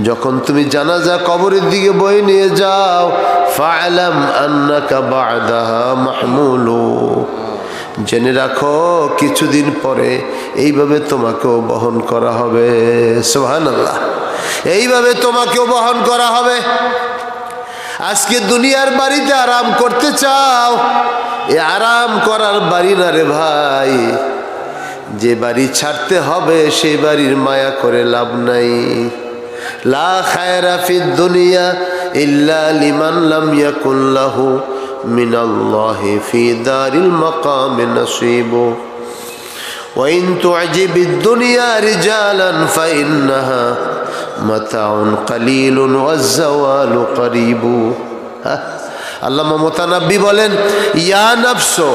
যখন তুমি জানাজা কবরের দিকে বয়ে নিয়ে যাও, ফা'লাম আন্নাকা বা'দাহা মাহমুলু, জেনে রাখো কিছুদিন পরে এইভাবে তোমাকেও বহন করা হবে। সুবহানাল্লাহ, এইভাবে তোমাকেও বহন করা হবে। আজকে দুনিয়ার বাড়িতে আরাম করতে চাও, এ আরাম করার বাড়ি না রে ভাই। যে বাড়ি ছাড়তে হবে সেই বাড়ির মায়া করে লাভ নাই। লা খায়রা ফিদ দুনিয়া ইল্লা লিমান লাম ইয়াকুন লাহু মিনাল্লাহি ফি দারিল মাকামি নাসীবু ওয়া ইন তু'জিবিদ দুনিয়া রিজালান ফাইন্নাহা মাতাউন কালিলুন ওয়াজ যাওয়ালু করিবু। আল্লামা মুতানাব্বি বলেন, ইয়া নাফসু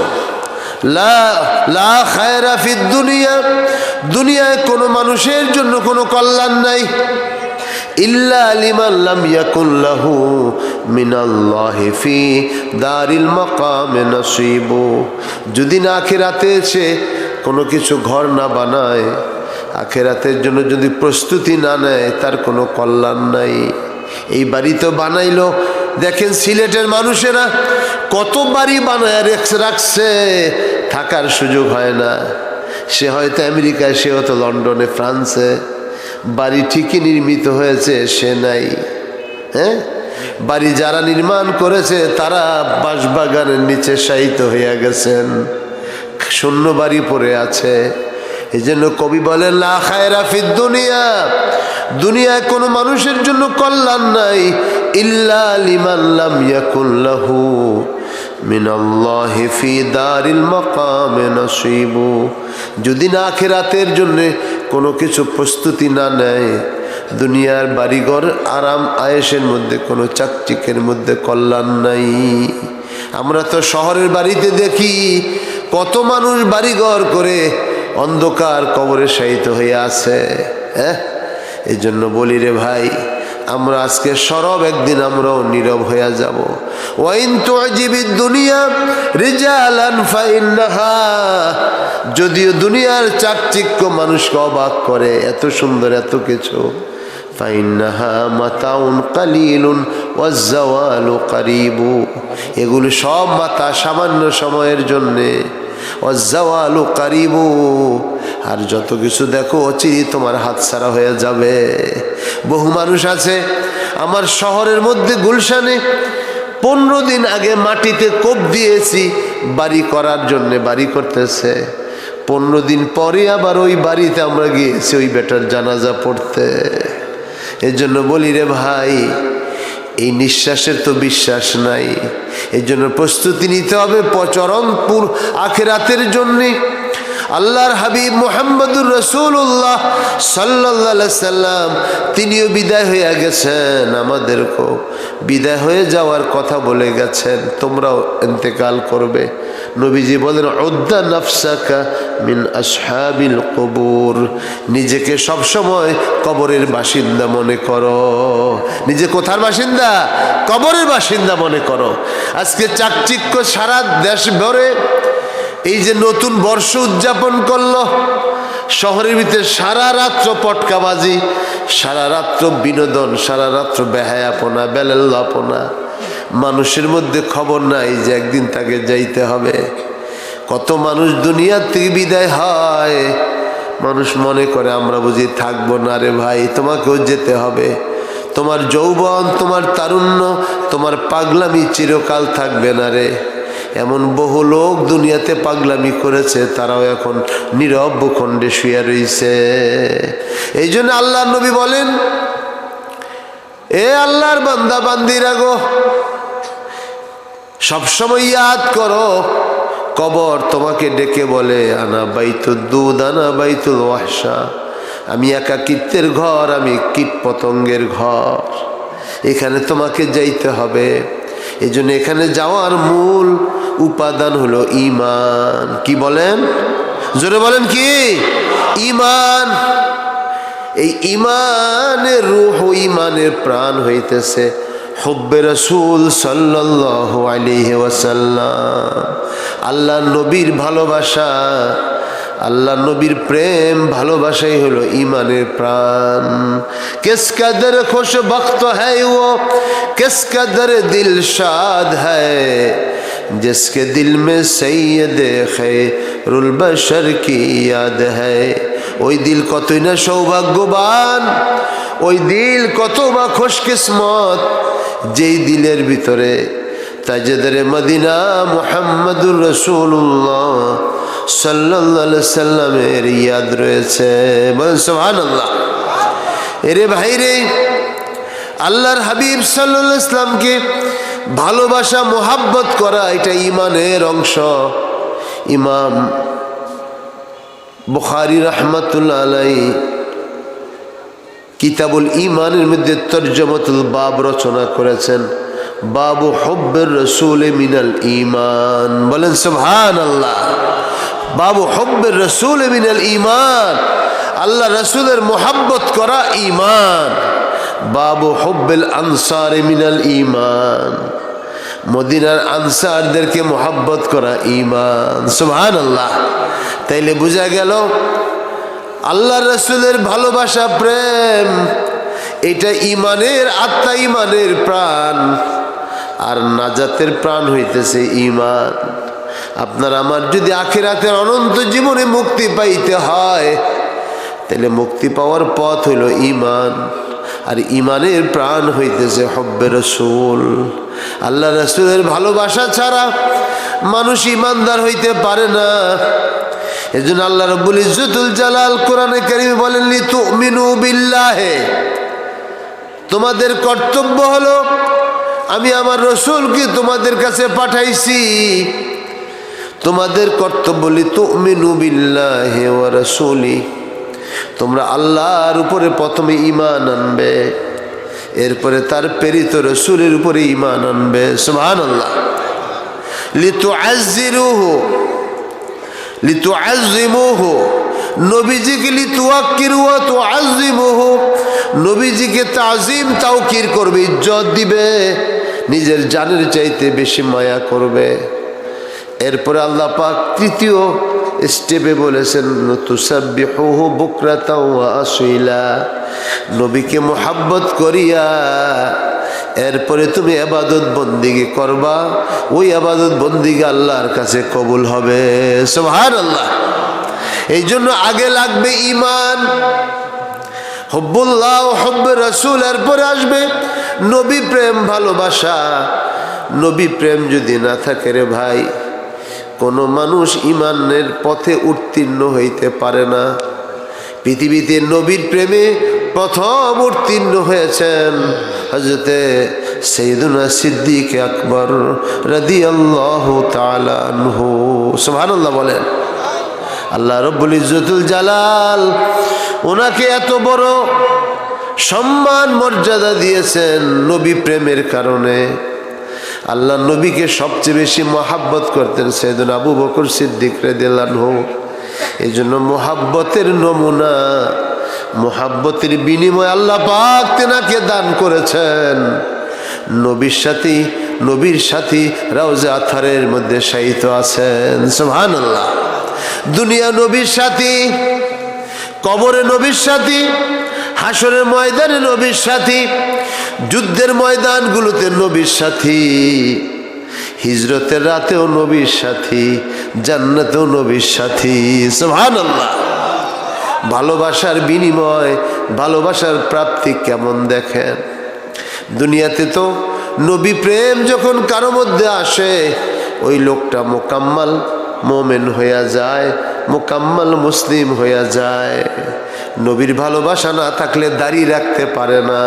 লা খায়রা ফিদ দুনিয়া, দুনিয়ায় কোনো মানুষের জন্য কোনো কল্যাণ নাই, ইল্লা লিমান লাম ইয়াকুন লাহু মিনাল্লাহি ফি দারিল মাকামি নাসীবু, যদি না আখিরাতে সে কোনো কিছু ঘর না বানায়, আখিরাতের জন্য যদি প্রস্তুতি না নেয়, তার কোনো কল্যাণ নাই। এই বাড়ি তো বানাইলো, দেখেন সিলেটের মানুষেরা কত বাড়ি বানায় রাখছে, থাকার সুযোগ হয় না। সে হয়তো আমেরিকায়, সে হয়তো লন্ডনে, ফ্রান্সে, বাড়ি ঠিকই নির্মিত হয়েছে, সে নাই। হ্যাঁ, বাড়ি যারা নির্মাণ করেছে তারা বাঁশবাগানের নিচে শায়িত হইয়া গেছেন, শূন্য বাড়ি পড়ে আছে। এই জন্য কবি বলেন, লা খায়রা ফিদ দুনিয়া, দুনিয়ায় কোনো মানুষের জন্য কল্যাণ নাই, ইল্লা লিমান লাম ইয়াকুন লাহু মিনাল্লাহি ফি দারিল মাকামি নাসীবু, যদি না আখিরাতের জন্য কোনো কিছু প্রস্তুতি না নেয়, দুনিয়ার বাড়িঘর আরাম আয়েশের মধ্যে কোনো চাকচিকের মধ্যে কল্যাণ নাই। আমরা তো শহরের বাড়িতে দেখি কত মানুষ বাড়িঘর করে অন্ধকার কবরে শায়িত হয়ে আছে। হ্যাঁ, এই জন্য বলি রে ভাই, আমরা আজকে সরব, একদিন আমরাও নীরব হয়ে যাব। ওয়াইন তু'জিবিদ দুনিয়া রিজালান ফাইন্নাহা, যদিও দুনিয়ার চাকচিক্য মানুষকে অবাক করে, এত সুন্দর এত কিছু, ফাইন্নাহা মাতাউন কালিলুন ওয়াজ যাওয়ালু করিবু, এগুলো সব মাতা সামান্য সময়ের জন্যে, ওয়াজ যাওয়ালু করিবু, আর যত কিছু দেখো অচিরেই তোমার হাতছাড়া হয়ে যাবে। বহু মানুষ আছে আমার শহরের মধ্যে গুলশানে, 15 দিন আগে মাটিতে কোপ দিয়েছি বাড়ি করার জন্য, বাড়ি করতেছে। 15 দিন পরে আবার ওই বাড়িতে আমরা গিয়েছি ওই বেটার জানাজা পড়তে। এর জন্য বলি রে ভাই, এই নিঃশ্বাসের তো বিশ্বাস নাই। এর জন্য প্রস্তুতি নিতে হবে চরমপুর আখিরাতের জন্যে। আল্লাহর হাবিব মুহাম্মদুর রাসূলুল্লাহ সাল্লাল্লাহু আলাইহি সাল্লাম, তিনিও বিদায় হয়ে গেছেন, আমাদেরকেও বিদায় হয়ে যাওয়ার কথা বলে গেছেন, তোমরাও ইন্তেকাল করবে। নবীজি বলেন, উদ্দা নাফসাকা মিন আসহাবিল কবুর, নিজেকে সবসময় কবরের বাসিন্দা মনে করো। নিজে কোথার বাসিন্দা? কবরের বাসিন্দা মনে করো। আজকে চাকচিক্য সারা দেশ ভরে, এই যে নতুন বর্ষ উদযাপন করলো, শহরের ভিতরে সারা রাত্র পটকাবাজি, সারা রাত্র বিনোদন, সারা রাত্র বেহায়াপনা, বেলাল্লাপনা, মানুষের মধ্যে খবর নাই যে একদিন তাকে যাইতে হবে। কত মানুষ দুনিয়ার থেকে বিদায় হয়, মানুষ মনে করে আমরা বুঝি থাকবো না। রে ভাই, তোমাকেও যেতে হবে। তোমার যৌবন, তোমার তারুণ্য, তোমার পাগলামি চিরকাল থাকবে না রে। এমন বহু লোক দুনিয়াতে পাগলামি করেছে, তারাও এখন নীরব ভূখণ্ডে শুয়ে রয়েছে। এই জন্য আল্লাহ নবী বলেন, এ আল্লাহর বান্দা বান্দিরা গো, সবসময় ইয়াদ করো, কবর তোমাকে ডেকে বলে, আনা বাইতুদ দুদ আনা বাইতুল ওয়াহশা, আমি একাকিত্বের ঘর, আমি কীট পতঙ্গের ঘর, এখানে তোমাকে যাইতে হবে। এই জন্য এখানে যাওয়ার মূল উপাদান হলো ঈমান। কি বলেন? জোরে বলেন কি? ঈমান। এই ঈমানের রূহ, ঈমানের প্রাণ হইতেছে হুব্বে রাসূল সাল্লাল্লাহু আলাইহি ওয়াসাল্লাম, আল্লাহ নবীর ভালোবাসা, আল্লাহ নবীর প্রেম ভালোবাসাই হলো ইমানের প্রাণ। কিস কদর খুশবख्त है वो किस कदर दिलशाद है जिसके दिल में सैयद खैरुल बशर की याद है। ওই দিল কতই না সৌভাগ্যবান, ওই দিল কত বা খুশকিসমত, যেই দিলের ভিতরে তাজদারে মদিনা মুহাম্মদুর রাসূলুল্লাহ সাল্লাল্লাহু আলাইহি সাল্লামের ইয়াদ রয়েছে। বলেন সুবহানাল্লাহ। এরে ভাই রে, আল্লাহর হাবিব সাল্লাল্লাহু আলাইহি সাল্লামকে ভালোবাসা মোহাব্বত করা এটা ঈমানের অংশ। ইমাম বুখারী রাহমাতুল্লাহ আলাইহি কিতাবুল ঈমানের মধ্যে তরজমাতুল বাব রচনা করেছেন, বাবু হুব্বির রাসূল মিনাল ঈমান। বলেন সুবহানাল্লাহ। বাবু হুব্বির রাসূল মিনাল ঈমান, আল্লাহ রাসূলের মোহাব্বত করা ঈমান। বাবু হুব্বিল আনসার মিনাল ঈমান, মদিনার আনসারদেরকে মোহাব্বত করা ঈমান। সুবহানাল্লাহ। তাইলে বোঝা গেল আল্লাহ রাসূলের ভালোবাসা প্রেম এটা ঈমানের আত্মা, ঈমানের প্রাণ। আর নাজাতের প্রাণ হইতেছে ঈমান। আপনার আমার যদি আখিরাতের অনন্ত জীবনে মুক্তি পাইতে হয়, তাহলে মুক্তি পাওয়ার পথ হইল ঈমান। আর ঈমানের প্রাণ হইতেছে হুব্বে রাসূল। আল্লাহ রাসূলের ভালোবাসা ছাড়া মানুষ ঈমানদার হইতে পারে না। এজন্য আল্লাহ রাব্বুল ইজ্জতুল জালাল কোরআনে কারীমে বলেন, লিতুমিনু বিল্লাহি, তোমাদের কর্তব্য হলো আমি আমার রাসূলকে তোমাদের কাছে পাঠাইছি। তোমাদের কর্তব্য লিতুমিনু বিল্লাহি ওয়া রাসূলি, তোমরা আল্লাহর উপরে প্রথমে ঈমান আনবে, এরপরে তার প্রেরিত রাসূলের উপরে ঈমান আনবে। সুবহানাল্লাহ। লিতুআজ্জিরুহু লিতুআজ্জিমুহু, নবীজিকে লিতুওয়াক্কিরু ওয়া তুআজ্জিমুহু, নবীজিকে তাজিম তাওকির করবে, ইজ্জত দিবে, নিজের জানের চাইতে বেশি মায়া করবে। এরপরে আল্লাহ পাক তৃতীয় স্টেপে বলেছেন, তুসাব্বিহুহু বুকরাতাও ওয়া আসীলা, নবীকে মোহাব্বত করিয়া এরপরে তুমি ইবাদত বন্দিগি করবা, ওই ইবাদত বন্দিগি আল্লাহর কাছে কবুল হবে। সুবহানাল্লাহ। এই জন্য আগে লাগবে ঈমান, হুব্বুল্লাহ ও হুব্বে রাসূল, এরপরে আসবে নবী প্রেম, ভালোবাসা। নবী প্রেম যদি না থাকে রে ভাই, কোনো মানুষ ঈমানের পথে উত্তীর্ণ হইতে পারে না। পৃথিবীতে নবীর প্রেমে প্রথম উত্তীর্ণ হয়েছেন হযরতে সাইয়্যিদুনা সিদ্দিক আকবর রাদিয়াল্লাহু তাআলা আনহু। সুবহানাল্লাহ বলেন। আল্লাহ রাব্বুল ইজ্জতুল জালাল ওনাকে এত বড় সম্মান মর্যাদা দিয়েছেন নবী প্রেমের কারণে। আল্লাহ নবীকে সবচেয়ে বেশি মহাব্বত করতেন সাইয়্যিদুনা আবু বকর সিদ্দিক রাদিয়াল্লাহু আনহু। এই জন্য মোহাব্বতের নমুনা, মোহাব্বতের বিনিময় আল্লাহ পাক তেনাকে দান করেছেন নবীর সাথী রাউজা আথারের মধ্যে শায়িত আছেন। সুবহানাল্লাহ। দুনিয়া নবীর সাথী, কবরে নবীর সাথী, হাসরের ময়দানে নবীর সাথী, যুদ্ধের ময়দানগুলোতে নবীর সাথী, হিজরতের রাতেও নবীর সাথী, জান্নাতেও নবীর সাথী। সুবহানাল্লাহ। ভালোবাসার বিনিময়, ভালোবাসার প্রাপ্তি কেমন দেখেন। দুনিয়াতে তো নবী প্রেম যখন কারো মধ্যে আসে, ওই লোকটা মোকাম্মাল মোমেন হইয়া যায়, মোকাম্মাল মুসলিম হইয়া যায়। নবীর ভালোবাসা না থাকলে দাড়ি রাখতে পারে না।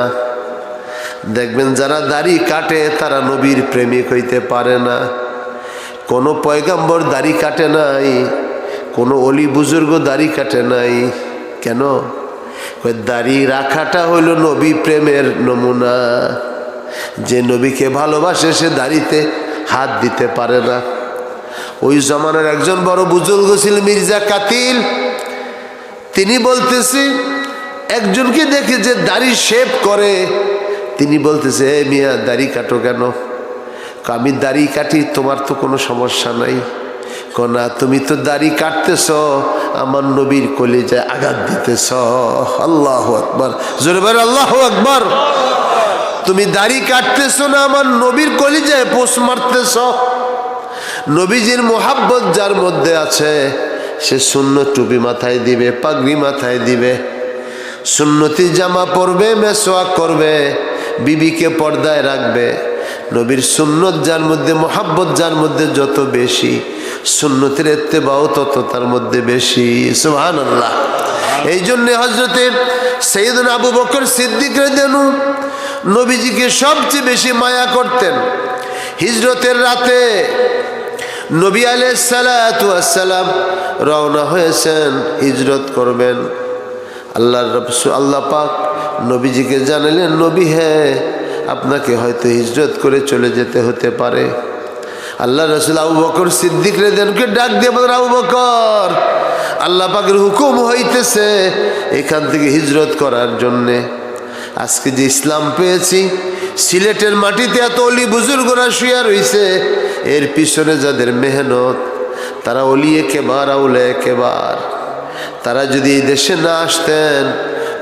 দেখবেন যারা দাড়ি কাটে তারা নবীর প্রেমিক হইতে পারে না। কোনো পয়গাম্বর দাড়ি কাটে নাই, কোনো অলি বুজুর্গ দাড়ি কাটে নাই। কেন? দাড়ি রাখাটা হইল নবী প্রেমের নমুনা। যে নবীকে ভালোবাসে সে দাড়িতে হাত দিতে পারে না। ওই জমানার একজন বড় বুজুর্গ ছিল মির্জা কাতিল। তিনি বলতেছে, একজনকে দেখে যে দাড়ি শেভ করে, তিনি বলতেছে, এ মিয়া দাড়ি কাটো কেন? আমি দাড়ি কাটি, তোমার তো কোনো সমস্যা নাই। কোনা তুমি তো দাড়ি কাটতেছ, আমার নবীর কলিজায় আঘাত দিতেছ। আল্লাহু আকবার, জোরে বলেন আল্লাহু আকবার। তুমি দাড়ি কাটতেছ না, আমার নবীর কলিজায় পোষ মারতেছ। নবীজির মোহাব্বত যার মধ্যে আছে সে সুন্নত টুপি মাথায় দিবে, পাগড়ি মাথায় দিবে, সুন্নতি জামা পরবে, মেসওয়াক করবে, বিবিকে পর্দায় রাখবে। নবীর সুন্নত যার মধ্যে, মোহাব্বত যার মধ্যে যত বেশি, সুন্নতের ইত্তেবাও তত তার মধ্যে বেশি। সুবহানাল্লাহ। এই জন্য হযরতে সাইয়েদনা আবু বকর সিদ্দিক রাদিয়াল্লাহু নবীজিকে সবচেয়ে বেশি মায়া করতেন। হিজরতের রাতে নবী আলাইহিস সালাতু ওয়াস সালাম রওনা হয়েছেন, হিজরত করবেন। আল্লাহর রাসূল আল্লাহ পাক নবীজিকে জানালেন, নবী হ্যাঁ, আপনাকে হয়তো হিজরত করে চলে যেতে হতে পারে। আল্লাহ রাসূল আবু বকর সিদ্দিক রাদিয়াল্লাহু ডাক দিয়ে বলেন, আবু বকর, আল্লাহ পাকের হুকুম হইতেছে এখান থেকে হিজরত করার জন্যে। আজকে যে ইসলাম পেয়েছি, সিলেটের মাটিতে এত অলি বুজুর্গরা শুয়ে রয়েছে, এর পিছনে যাদের মেহনত, তারা অলিয়ে কেবার, আউলায়ে কেবার। তারা যদি এই দেশে না আসতেন,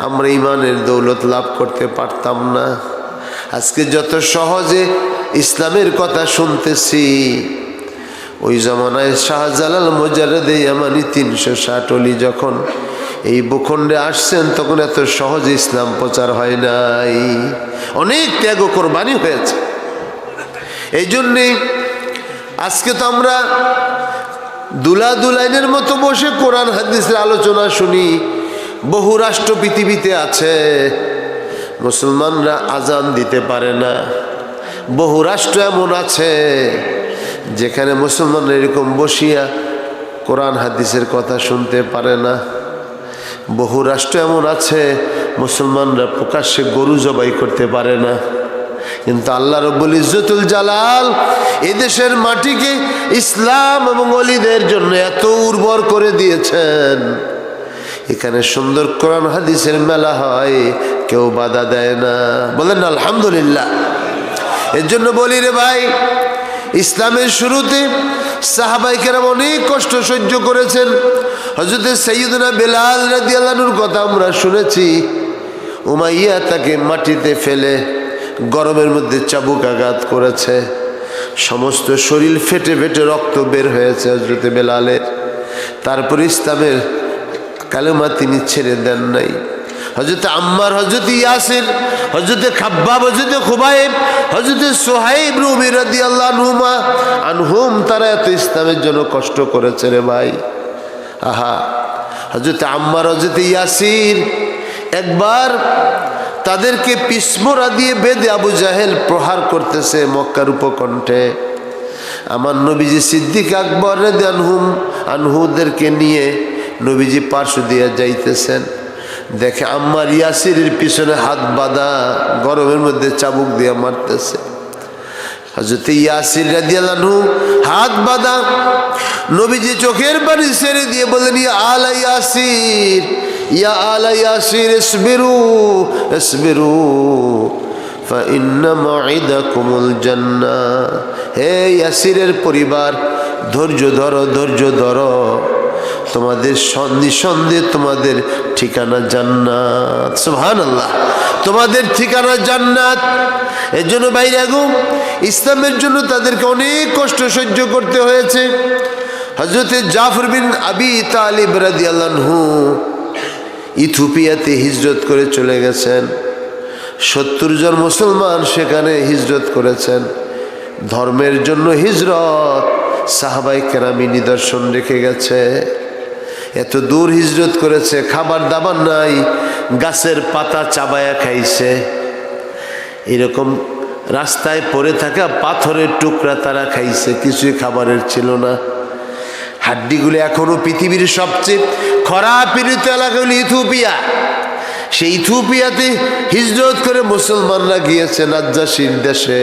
আমরা ইমানের দৌলত লাভ করতে পারতাম না। আজকে যত সহজে ইসলামের কথা শুনতেছি, ওই জমানায় শাহজালাল মুজাররদে ইয়ামানি 360 অলি যখন এই ভূখণ্ডে আসছেন, তখন এত সহজে ইসলাম প্রচার হয় নাই, অনেক ত্যাগ কোরবানি হয়েছে। এই জন্যে আজকে তো আমরা দুলাইনের মতো বসে কোরআন হাদিসের আলোচনা শুনি। বহু রাষ্ট্র পৃথিবীতে আছে, মুসলমানরা আজান দিতে পারে না। বহু রাষ্ট্র এমন আছে যেখানে মুসলমানরা এরকম বসিয়া কোরআন হাদিসের কথা শুনতে পারে না। বহু রাষ্ট্র এমন আছে মুসলমানরা প্রকাশ্যে গরু জবাই করতে পারে না। কিন্তু আল্লাহ রব্বুল ইজ্জতুল জালাল এদেশের মাটিকে ইসলাম এবং ওলিদের জন্য এত উর্বর করে দিয়েছেন, এখানে সুন্দর কোরআন হাদিসের মেলা হয়, কেউ বাধা দেয় না। বলেন আলহামদুলিল্লাহ। এর জন্য বলি রে ভাই, ইসলামের শুরুতে সাহাবায়ে কেরাম অনেক কষ্ট সহ্য করেছেন। হযরত সাইয়্যিদনা বেলাল রাদিয়াল্লাহু আনহুর কথা আমরা শুনেছি। উমাইয়া তাকে মাটিতে ফেলে গরমের মধ্যে চাবুক আঘাত করেছে, সমস্ত শরীর ফেটে ফেটে রক্ত বের হয়েছে হযরত বেলালের। তারপর ইসলামের কালেমা তিনি ছেড়ে দেন নাই। হযরত আম্মার, হযরত ইয়াসির, হযরত খাব্বাব, হযরত খুবাইব, হযরত সুহাইব রুমি রাদিয়াল্লাহু আনহুম, তারা এত ইসলামের জন্য কষ্ট করেছে রে ভাই। আহা, হযরত আম্মার, হযরত ইয়াসির একবার তাদেরকে পিসমোরা দিয়ে বেঁধে আবু জাহেল প্রহার করতেছে মক্কার উপকণ্ঠে। আমার নবীজি সিদ্দিক আকবর রাদিয়াল্লাহু আনহুদেরকে নিয়ে নবীজি পার্শ্ব দিয়ে যাইতেছেন, দেখে আম্মার ইয়াসিরের পিছনে হাত বাঁধা, গরমের মধ্যে চাবুক দিয়ে মারতেছে। হযরত ইয়াসির রাদিয়াল্লাহু আনহু হাত বাঁধা, নবীজি চোখের পানি ছেড়ে দিয়ে বলেন, ইয়া আলা ইয়াসির, ইয়া আলা ইয়াসির ইসবিরু ইসবিরু ফাইন্না মাউইদাকুমুল জান্নাহ। হে ইয়াসিরের পরিবার, ধৈর্য ধরো, ধৈর্য ধরো, তোমাদের নিঃসন্দেহে তোমাদের ঠিকানা জান্নাত। সুবহানাল্লাহ, তোমাদের ঠিকানা জান্নাত। এর জন্য বাইরে গো, ইসলামের জন্য তাদেরকে অনেক কষ্ট সহ্য করতে হয়েছে। হযরত জাফর বিন আবি তালিব রাদিয়াল্লাহু আনহু ইথিওপিয়াতে হিজরত করে চলে গেছেন। 70 জন মুসলমান সেখানে হিজরত করেছেন। ধর্মের জন্য হিজরত সাহাবায়ে কেরামি নিদর্শন রেখে গেছে। এত দূর হিজরত করেছে, খাবার দাবার নাই, গাছের পাতা চাবায়া খাইছে। এরকম রাস্তায় পড়ে থাকা পাথরের টুকরা তারা খাইছে, কিছুই খাবারের ছিল না। হাড্ডিগুলো এখনো পৃথিবীর সবচেয়ে খরা পীড়িত এলাকা হল ইথিওপিয়া। সেই ইথিওপিয়াতে হিজরত করে মুসলমানরা গিয়েছে নাজ্জাশীর দেশে।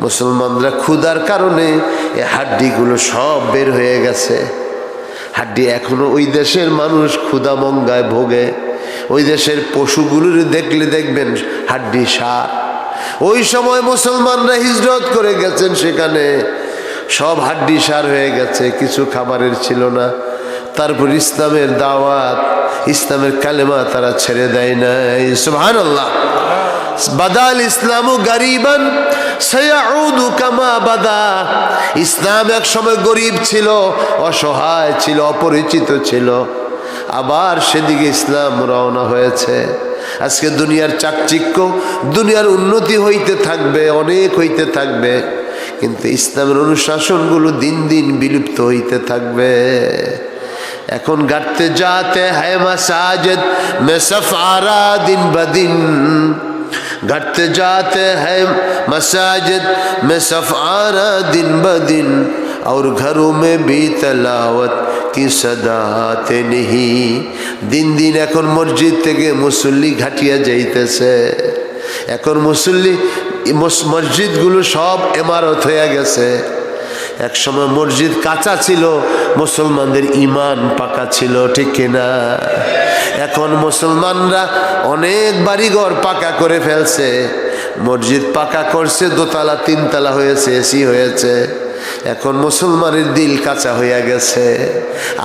মুসলমানরা ক্ষুধার কারণে এই হাড্ডিগুলো সব বের হয়ে গেছে। হাড্ডি এখনো ওই দেশের মানুষ ক্ষুধা মঙ্গায় ভোগে। ওই দেশের পশুগুলোর দেখলে দেখবেন হাড্ডি সার। ওই সময় মুসলমানরা হিজরত করে গেছেন সেখানে। সব হাড্ডি সার হয়ে গেছে, কিছু খাবারের ছিল না। তারপর ইসলামের দাওয়াত, ইসলামের কালেমা তারা ছেড়ে দেয় নাই। সুবহানাল্লাহ। বাদাল ইসলামু গরিবান সায়াউদু কামা বাদা। ইসলাম এক সময় গরিব ছিল, অসহায় ছিল, অপরিচিত ছিল, আবার সেদিকে ইসলাম রওনা হয়েছে। আজকে দুনিয়ার চাকচিক্য, দুনিয়ার উন্নতি হইতে থাকবে, অনেক হইতে থাকবে, কিন্তু ইসলামের অনুশাসনগুলো দিন দিন বিলুপ্ত হইতে থাকবে। এখন গাড়তে যাতে হ্যায় মাসাজিদ মে সফারা দিন বদিন, घटते जाते हैं मसाजिद में सफ़ारा दिन ब दिन, और घरों में भी तलावत की सदाते नहीं। दिन दिन এখন মসজিদ থেকে মুসল্লি ঘাটিয়া যাইতেছে। এখন মুসল্লি মসজিদগুলো সব ইমারত হয়ে গেছে। এক সময় মসজিদ কাঁচা ছিল, মুসলমানদের ঈমান পাকা ছিল, ঠিক কিনা? এখন মুসলমানরা অনেক বাড়িঘর পাকা করে ফেলছে, মসজিদ পাকা করছে, দোতলা তিনতলা হয়েছে, এসি হয়েছে। এখন মুসলমানের দিল কাঁচা হইয়া গেছে,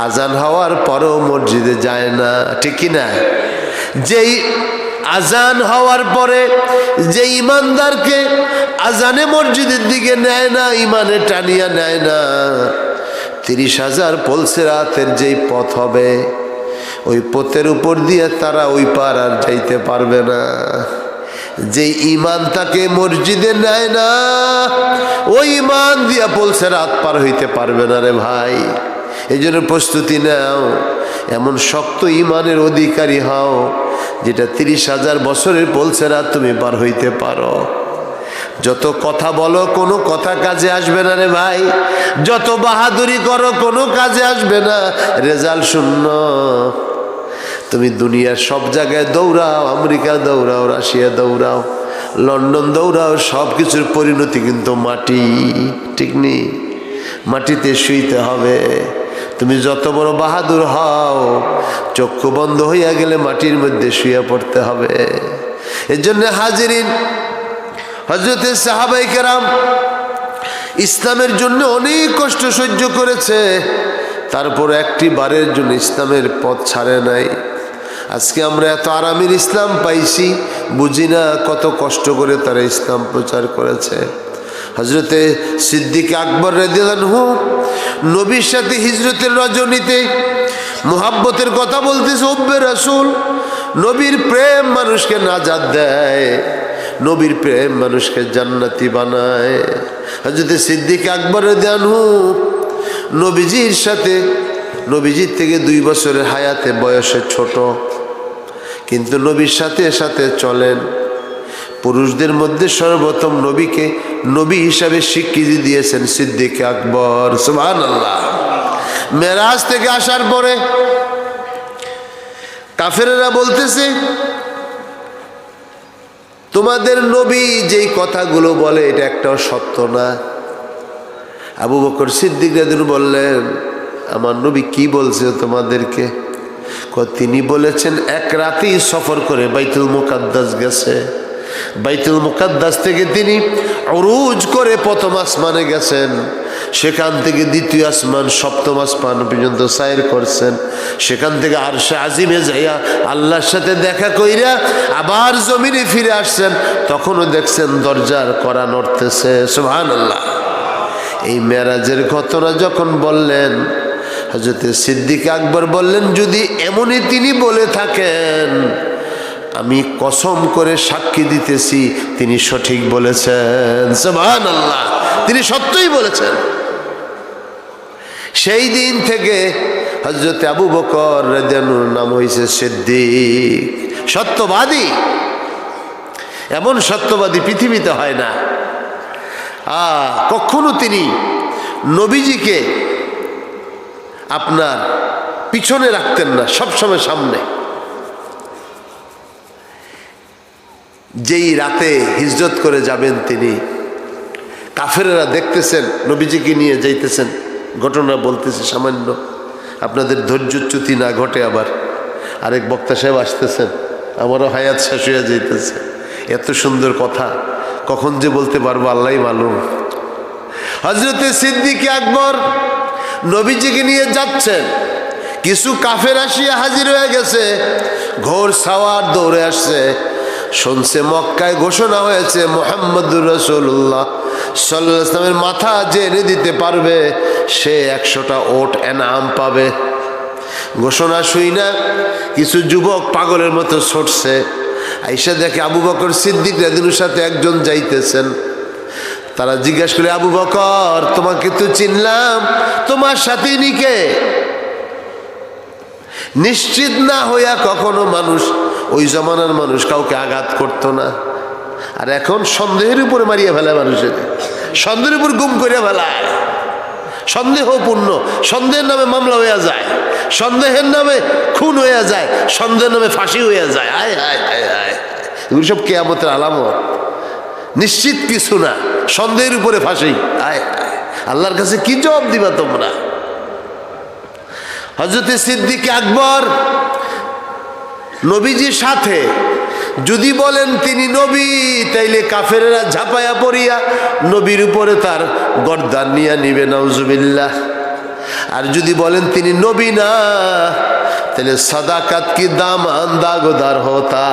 আজান হওয়ার পরেও মসজিদে যায় না, ঠিক কিনা? যেই আজান হওয়ার পরে যে ইমানদারকে আজানে মসজিদের দিকে নেয় না, ইমানে টানিয়া নেয় না, 30,000 পুলসিরাতের যেই পথ হবে, ওই পথের উপর দিয়ে তারা ওই পার আর যাইতে পারবে না। যে ইমান তাকে মসজিদে নেয় না, ওই ইমান দিয়া পুলসিরাত পার হইতে পারবে না রে ভাই। এই জন্য প্রস্তুতি নাও, এমন শক্ত ইমানের অধিকারী হও যেটা 30,000 বছরের পুলসিরাত তুমি পার হইতে পারো। যত কথা বলো কোনো কথা কাজে আসবে না রে ভাই, যত বাহাদুরি করো কোনো কাজে আসবে না, রেজাল্ট শূন্য। তুমি দুনিয়ার সব জায়গায় দৌড়াও, আমেরিকা দৌড়াও, রাশিয়া দৌড়াও, লন্ডন দৌড়াও, সব কিছুর পরিণতি কিন্তু মাটি, ঠিক নেই? মাটিতে শুইতে হবে। তুমি যত বড় বাহাদুর হও, চক্ষু বন্ধ হইয়া গেলে মাটির মধ্যে শুয়ে পড়তে হবে। এর জন্য হাজিরিন, হযরতে সাহাবায়ে কেরাম ইসলামের জন্য অনেক কষ্ট সহ্য করেছে, তারপর একটি বারের জন্য ইসলামের পথ ছাড়ে নাই। আজকে আমরা এত আরামের ইসলাম পাইছি, বুঝি না কত কষ্ট করে তারা ইসলাম প্রচার করেছে। হযরতে সিদ্দিক আকবর রাদিয়াল্লাহু আনহু নবীর সাথে হিজরতের রজনীতে মুহাব্বতের কথা বলতেছে, হুব্বে রাসূল, নবীর প্রেম মানুষকে নাজাত দেয়, নবীর প্রেম মানুষকে জান্নাতি বানায়। হযরতে সিদ্দিক আকবর রাদিয়াল্লাহু আনহু নবীজির সাথে, নবীজির থেকে 2 বছরের হায়াতে বয়সে ছোট, কিন্তু নবীর সাথে সাথে চলেন। পুরুষদের মধ্যে সর্বপ্রথম নবীকে নবী হিসাবে স্বীকৃতি দিয়েছেন সিদ্দিক আকবর। সুবহানাল্লাহ। মেরাজ থেকে আসার পরে কাফেররা বলতেছে, তোমাদের নবী যেই কথাগুলো বলে এটা একটাও সত্য না। আবু বকর সিদ্দিক রাদিয়াল্লাহু বললেন, আমার নবী কি বলছে তোমাদেরকে? তিনি বলেছেন এক রাতেই সফর করে বাইতুল মুকাদ্দাস গেছে, বাইতুল মুকাদ্দাস থেকে তিনি উরুজ করে প্রথম আসমানে গেছেন, সেখান থেকে দ্বিতীয় আসমান সপ্তম আসমান পর্যন্ত সাইর করছেন, সেখান থেকে আরশে আজিমে যাইয়া আল্লাহর সাথে দেখা কইরা আবার জমিনে ফিরে আসছেন, তখনও দেখছেন দরজার কড়া নড়তেছে। সুবহানাল্লাহ। এই মেরাজের ঘটনা যখন বললেন, হযরতে সিদ্দিক আকবর বললেন, যদি এমনই তিনি বলে থাকেন, আমি কসম করে সাক্ষী দিতেছি তিনি সঠিক বলেছেন। সুবহানাল্লাহ, তিনি সত্যই বলেছেন। সেই দিন থেকে হযরতে আবু বকর রাদিয়াল্লাহু আনহুর নাম হয়েছে সিদ্দিক, সত্যবাদী। এমন সত্যবাদী পৃথিবীতে হয় না। কখনো তিনি নবীজিকে আপনার পিছনে রাখতেন না, সবসময় সামনে। যেই রাতে হিজরত করে যাবেন তিনি, কাফেরেরা দেখতেছেন নবীজিকে নিয়ে যাইতেছেন, ঘটনা বলতেছে সামান্য, আপনাদের ধৈর্যচ্যুতি না ঘটে। আবার আরেক বক্তা সাহেব আসতেছেন, আমারও হায়াত শেষ হয়ে যাইতেছে। এত সুন্দর কথা কখন যে বলতে পারবো আল্লাহই মালুম। হযরতে সিদ্দিক আকবর নবীজিকে নিয়ে যাচ্ছেন, কিছু কাফের আসিয়া হাজির হয়ে গেছে, ঘোর সাওয়ার দৌড়ে আসছে, শুনছে মক্কায় ঘোষণা হয়েছে মুহাম্মদুর রাসূলুল্লাহ সাল্লাল্লাহু আলাইহি ওয়াসাল্লামের মাথা যে এনে দিতে পারবে সে 100টা ওট এনাম পাবে। ঘোষণা শুই না কিছু যুবক পাগলের মতো ছুটছে, আইসা দেখে আবু বকর সিদ্দিক রাদিয়াল্লাহু সাথে একজন যাইতেছেন। তারা জিজ্ঞাসা করে, আবু বকর তোমাকে তো চিনলাম, তোমার সাথে নিকে? নিশ্চিত না হইয়া কখনো মানুষ, ওই জমানার মানুষ কাউকে আঘাত করতো না, আর এখন সন্দেহের উপরে মারিয়া ফেলায়, মানুষের সন্দেহের উপর গুম করিয়া ফেলায়, সন্দেহপূর্ণ, সন্দেহের নামে মামলা হইয়া যায়, সন্দেহের নামে খুন হইয়া যায়, সন্দেহের নামে ফাঁসি হইয়া যায়। আয় হায় হায় হায়, এগুলো সব কিয়ামতের আলামত। নিশ্চিত কিছু না, সন্দেহের উপরে ফাঁসি। আয় হায়, আল্লাহর কাছে কি জবাব দিবা তোমরা? হযরতে সিদ্দিক আকবর নবীজির সাথে, যদি বলেন তিনি নবী তাইলে কাফেরেরা ঝাঁপায়া পড়িয়া নবীর উপরে তার গর্দান নিয়ে নিবে, নাউজুবিল্লাহ। আর যদি বলেন তিনি নবী না, তাহলে সাদাকাত কি দামান দাগদার হতা,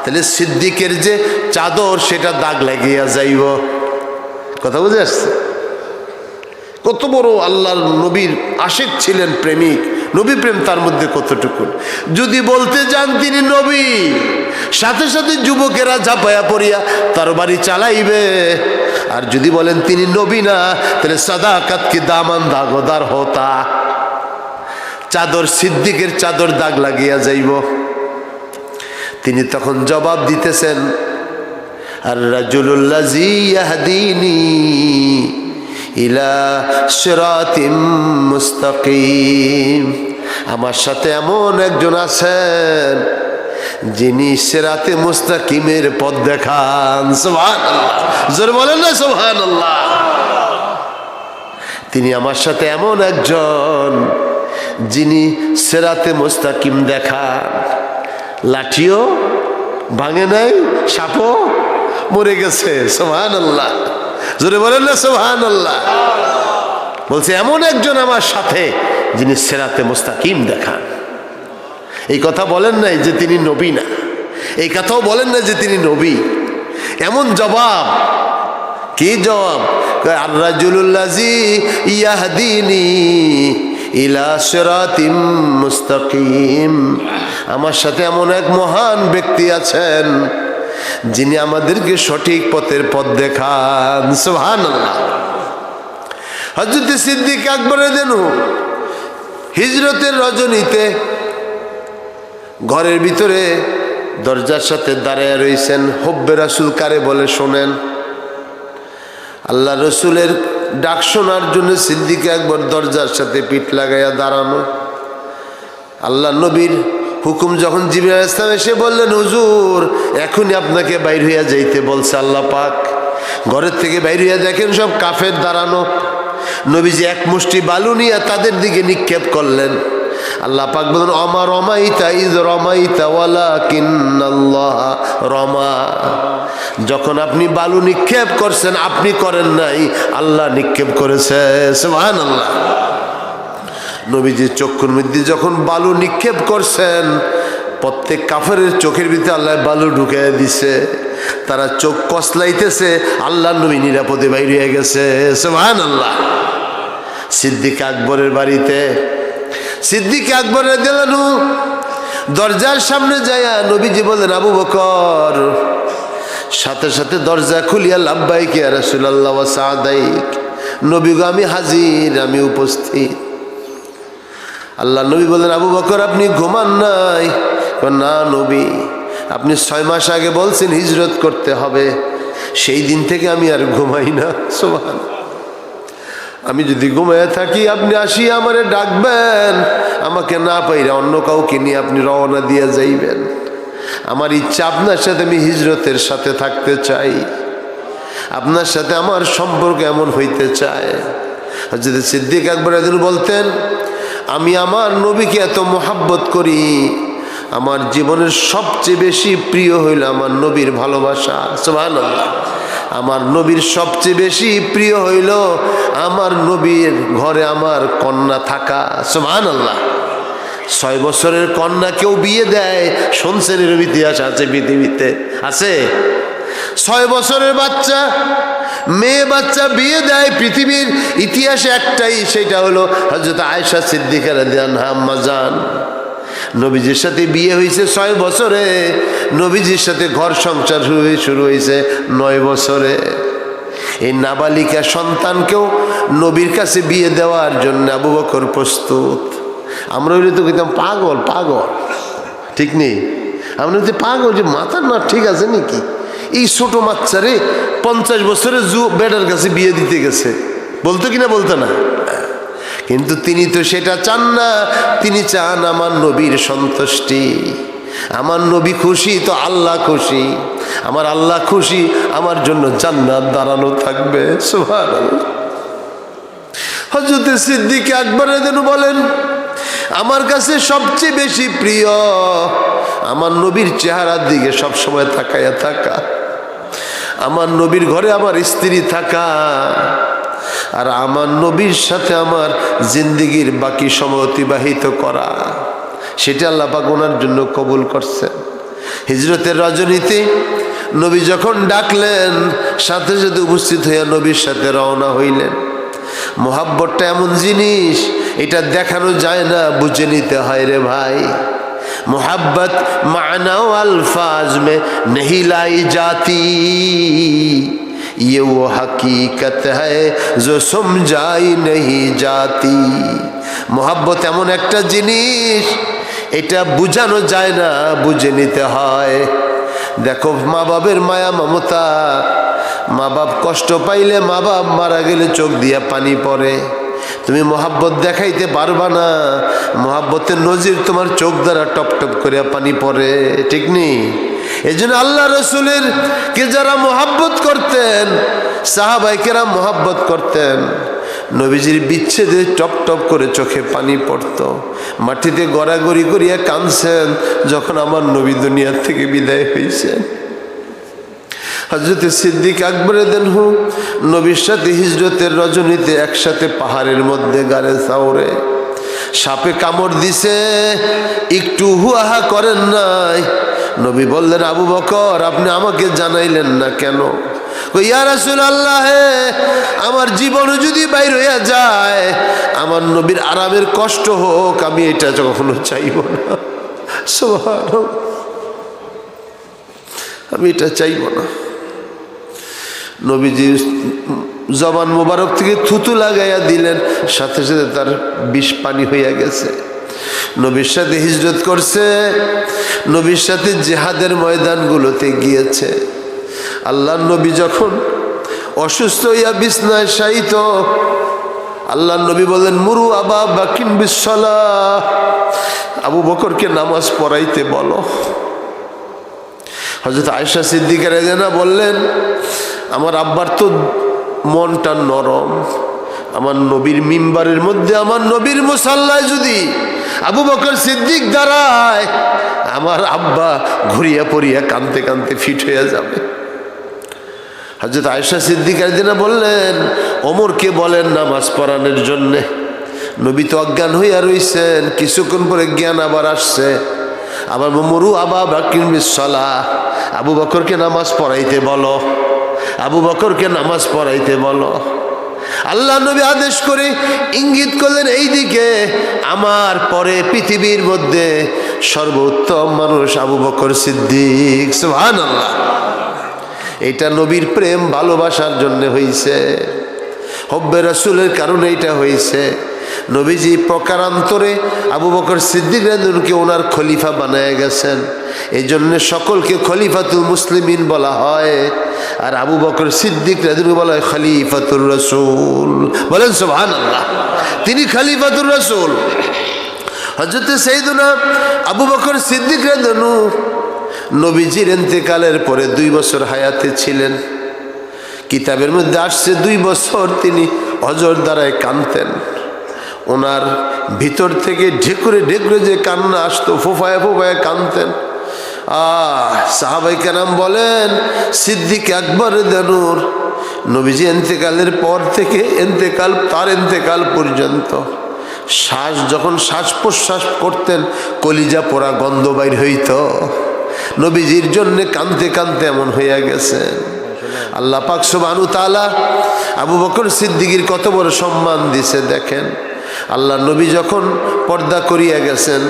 তাহলে সিদ্দিকের যে চাদর সেটা দাগ লাগিয়া যাইব। কথা বুঝে আসছে? কত বড় আল্লাহর নবীর আশিক ছিলেন, প্রেমিক, নবী প্রেম তার মধ্যে কতটুকু। যদি বলতে যান তিনি নবী, সাথে সাথে যুবকেরা ঝাঁপায়া পড়িয়া তার বাড়ি চালাইবে। আর যদি বলেন তিনি নবী না, তাহলে সাদাকাত কি দামান দাগদার হতা, চাদর, সিদ্দিকের চাদর দাগ লাগিয়া যাইব। তিনি তখন জবাব দিতেছেন, আর রাজুলুল্লাযী ইয়াহদিনি ইলা সিরাতিম মুস্তাকিম, আমার সাথে এমন একজন আছেন যিনি সিরাতে মুস্তাকিমের পথ দেখান। সুবহানাল্লাহ, জোরে বলেন না সুবহানাল্লাহ। তিনি আমার সাথে এমন একজন যিনি সিরাতে মুস্তাকিম দেখান। লাঠিও ভাঙে নাই, সাপও মরে গেছে। সুবহানাল্লাহ, জোরে বলেন না সুবহানাল্লাহ। বলছে এমন একজন আমার সাথে যিনি সিরাতে মুস্তাকিম দেখান। এই কথা বলেন নাই যে তিনি নবী না, এই কথাও বলেন না যে তিনি নবী। এমন জবাব, কি জবাব? আর রাজুলুল্লাযী ইয়াহদিনি ইলা সিরাতিম মুস্তাকিম, আমার সাথে এমন এক মহান ব্যক্তি আছেন যিনি আমাদেরকে সঠিক পথের পথ দেখান। সুবহানাল্লাহ। হযরত সিদ্দিক আকবর রাদিয়াল্লাহু হিজরতের রজনীতে ঘরের ভিতরে দরজার সাথে দাঁড়ায় রয়েছেন। হুব্বে রাসূল কারে বলে শোনেন। আল্লাহ রসুলের ডাক শোনার জন্য সিদ্দিক আকবর দরজার সাথে পিঠ লাগাইয়া দাঁড়ানো। আল্লাহ নবীর হুকুম যখন জিবরাইল আলাইহিস সালাম এসে বললেন, হুজুর এখনই আপনাকে বাইর হইয়া যাইতে বলছে আল্লাহ পাক। ঘরের থেকে বাইর হইয়া দেখেন সব কাফের দাঁড়ানো। নবীজি এক মুষ্টি বালু নিয়ে তাদের দিকে নিক্ষেপ করলেন। আল্লাহ পাক বলেন, অমা রমাইতা ইয রমাইতা ওয়ালাকিন্নাল্লাহ রমা, যখন আপনি বালু নিক্ষেপ করছেন আপনি করেন নাই, আল্লাহ নিক্ষেপ করেছে। সুবহানাল্লাহ। নবীজির চক্ষুর মধ্যে যখন বালু নিক্ষেপ করছেন, প্রত্যেক কাফেরের চোখের ভিতরে আল্লাহ বালু ঢুকিয়ে দিছে। তারা চোখ কসলাইতেছে, আল্লাহ নবী নিরাপদে বাইরে হয়ে গেছে। সুবহানাল্লাহ। সিদ্দিক আকবরের বাড়িতে সিদ্দিক আকবর রাদিয়াল্লাহু দরজার সামনে যায়া নবীজি বলেন, আবু বকর। সাথে সাথে দরজা খুলিয়া লাব্বাইক ইয়া রাসূলুল্লাহ ওয়া সাদাইক, নবী গো আমি হাজির, আমি উপস্থিত। আল্লাহ নবী বলেন, আবু বকর আপনি ঘুমান নাই? না নবী, আপনি 6 মাস আগে বলছেন হিজরত করতে হবে, সেই দিন থেকে আমি আর ঘুমাই না। সুবহানাল্লাহ। আমি যদি ঘুমাইয়া থাকি আপনি আসিয়া আমারে ডাকবেন, আমাকে না পাইরা অন্য কাউকে নিয়ে আপনি রওনা দিয়ে যাইবেন। আমার ইচ্ছা আপনার সাথে আমি হিজরতের সাথে থাকতে চাই, আপনার সাথে আমার সম্পর্ক এমন হইতে চায়। হযরত সিদ্দিক আকবর রাদিয়াল্লাহু বলতেন, আমি আমার নবীকে এত মোহাব্বত করি, আমার জীবনের সবচেয়ে বেশি প্রিয় হইল আমার নবীর ভালোবাসা। সুবহানাল্লাহ। আমার নবীর সবচেয়ে বেশি প্রিয় হইল আমার নবীর ঘরে আমার কন্যা থাকা। সুবহানাল্লাহ। 6 বছরের কন্যা কেউ বিয়ে দেয়, শুনছেন এর ইতিহাস আছে পৃথিবীতে? আছে? 6 বছরের বাচ্চা, মেয়ে বাচ্চা বিয়ে দেয় পৃথিবীর ইতিহাসে একটাই, সেটা হলো হযরত আয়েশা সিদ্দিকা রাদিয়াল্লাহু আনহা আম্মা জান। নবীজির সাথে বিয়ে হয়েছে 6 বছরে, নবীজির সাথে ঘর সংসার শুরু হয়েছে 9 বছরে। এই নাবালিকা সন্তানকেও নবীর কাছে বিয়ে দেওয়ার জন্য আবু বকর প্রস্তুত। আমরা হইলে তো কইতাম পাগল পাগল, ঠিক নেই? আমরা হইতে পাগল, যে মাথার না ঠিক আছে নাকি, এই ছোট বাচ্চারে 50 বছরের বেটার কাছে বিয়ে দিতে গেছে, বলতো কিনা? বলতো না। কিন্তু তিনি তো সেটা চান না। তিনি চান আমার নবীর সন্তুষ্টি। আমার নবী খুশি তো আল্লাহ খুশি, আমার আল্লাহ খুশি, আমার জন্য জান্নাত দাঁড়ানো থাকবে। সুবহানাল্লাহ। হযরত সিদ্দিক আকবর রাদিয়াল্লাহু বলেন, আমার কাছে সবচেয়ে বেশি প্রিয় আমার নবীর চেহারার দিকে সবসময় তাকায়া থাকা, আমার নবীর ঘরে আমার স্ত্রী থাকা, আর আমার নবীর সাথে আমার জিন্দেগির বাকি সময় অতিবাহিত করা। সেটা আল্লাহ পাক ওনার জন্য কবুল করছেন। হিজরতের রজনীতে নবী যখন ডাকলেন, সাথে সাথে উপস্থিত হইয়া নবীর সাথে রওনা হইলেন। মোহাব্বতটা এমন জিনিস, এটা দেখানো যায় না, বুঝে নিতে হয় রে ভাই। मोहब्बत माना अल्फाज में नहीं लाई जाती, ये वो हकीकत है जो समझाई नहीं जाती। मोहब्बत एमन एकटा जिनिस, এটা বুঝানো যায় না, বুঝে নিতে হয়। দেখো মা বাবের মায়া মমতা, মা বাপ কষ্ট পাইলে, মা বাপ মারা গেলে চোখ দিয়ে পানি পড়ে। তুমি মোহাব্বত দেখাইতে পারবা না, মোহাব্বতের নজির তোমার চোখ দ্বারা টপ টপ করে পানি পড়ে, ঠিক নেই? এই জন্য আল্লাহ রসুলের কে যারা মোহাব্বত করতেন, সাহাবায়ে কেরাম মোহাব্বত করতেন, নবীজির বিচ্ছেদে টপ টপ করে চোখে পানি পড়তো, মাটিতে গড়াগড়ি করিয়া কাঁদছেন যখন আমার নবী দুনিয়া থেকে বিদায় হয়েছেন। হযরত সিদ্দিক আকবর রাদিয়াল্লাহু নবীর সাথে হিজরতের রজনীতে একসাথে পাহাড়ের মধ্যে গাড়ে সাউরে সাপে কামড় দিছে, একটু হুয়াহা করেন নাই। নবী বললেন, আবু বকর আপনি আমাকে জানাইলেন না কেন? ইয়া রাসূলুল্লাহ, আমার জীবন যদি বাইর হইয়া যায়, আমার নবীর আরামের কষ্ট হোক, আমি এটা কখনো চাইব না। সুবহানাল্লাহ, আমি এটা চাইব না। নবীজি জবান মোবারক থেকে থুতু লাগাইয়া দিলেন, সাথে সাথে তার বিষ পানি হইয়া গেছে। নবীর সাথে হিজরত করছে, নবীর সাথে জিহাদের ময়দানগুলোতে গিয়েছে। আল্লাহর নবী যখন অসুস্থ হইয়া বিছনায় শায়িত, আল্লাহর নবী বলেন, মুরু আবা বাকিন বিসসালাহ, আবু বকরকে নামাজ পড়াইতে বলো। হযরত আয়েশা সিদ্দিকা রাদিয়াল্লাহু আনহা বললেন, আমার আব্বার তো মনটা নরম, আমার নবীর মিম্বারের মধ্যে, আমার নবীর মুসাল্লায় যদি আবু বকর সিদ্দিক দাঁড়ায়, আমার আব্বা ঘুরিয়া পড়িয়া কাঁদতে কাঁদতে ফিট হইয়া যাবে। হযরত আয়েশা সিদ্দিকা রাদিয়াল্লাহু আনহা বললেন, ওমরকে বলেন নামাজ পড়ানোর জন্যে। নবী তো অজ্ঞান হইয়া রইছেন, কিছুক্ষণ পরে জ্ঞান আবার আসছে। আবার মুরু আবা বাকিন বিসসালাহ, আবু বকরকে নামাজ পড়াইতে বলো, আবু বকরকে নামাজ পড়াইতে বলো। আল্লাহ নবী আদেশ করে ইঙ্গিত করলেন এই দিকে, আমার পরে পৃথিবীর মধ্যে সর্বোত্তম মানুষ আবু বকর সিদ্দিক। সুবহানাল্লাহ। এটা নবীর প্রেম ভালোবাসার জন্য হয়েছে, হব্বে রাসূলের কারণে এটা হয়েছে। নবীজি প্রকারান্তরে আবু বকর সিদ্দিক রাদিয়াল্লাহু ওনার খলিফা বানায় গেছেন, এই জন্য সকলকে খলিফাতুল মুসলিমিন বলা হয়, আর আবু বকর সিদ্দিক রাদিয়াল্লাহু বলা হয় খলিফাতুর রাসূল। বলেন সুবহানাল্লাহ, তিনি খলিফাতুর রাসূল। হযরত সাইয়েদুনা আবু বকর সিদ্দিক রাদিয়াল্লাহু নবীজির ইন্তেকালের পরে 2 বছর হায়াতে ছিলেন। কিতাবের মধ্যে আসছে 2 বছর তিনি অজর দ্বারায় কাঁদতেন। ওনার ভিতর থেকে ঢেকুরে ঢেকুরে যে কান্না আসতো, ফোফায় ফোফায় কাঁদতেন। সাহাবাই কেরাম বলেন সিদ্দিক আকবর দেনুর নবীজি এন্তেকালের পর থেকে তার এন্তেকাল পর্যন্ত যখন শ্বাস প্রশ্বাস করতেন কলিজা পোড়া গন্ধ বাইর হইত। নবীজির জন্য কাঁদতে কাঁদতে এমন হইয়া গেছেন। আল্লাহ পাক সুবহানাহু তাআলা আবু বকর সিদ্দিকীর কত বড় সম্মান দিছে দেখেন। আল্লাহ নবী যখন পর্দা করিয়া গেছেন,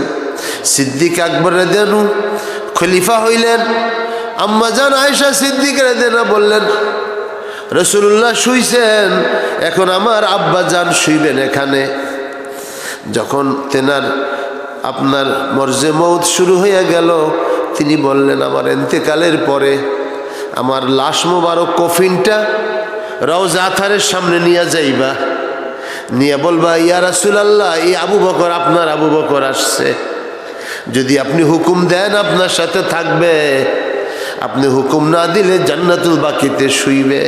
সিদ্দিক আকবর রাদিয়াল্লাহু খলিফা হইলেন। আম্মা জান আয়েশা সিদ্দিক রাদিয়াল্লাহু বললেন, রাসূলুল্লাহ শুইছেন, এখন আমার আব্বা জান শুইবেন এখানে। যখন তেনার আপনার মরজে মউত শুরু হইয়া গেল, তিনি বললেন আমার ইন্তেকালের পরে আমার লাশ মোবারক কফিনটা রওজা আথারের সামনে নিয়ে যাইবা, নিয়ে বলবা ইয়া রাসূলুল্লাহ এই আবু বকর আপনার আবু বকর আসছে, যদি আপনি হুকুম দেন আপনার সাথে থাকবে, আপনি হুকুম না দিলে জান্নাতুল বাকিতে শুইবে।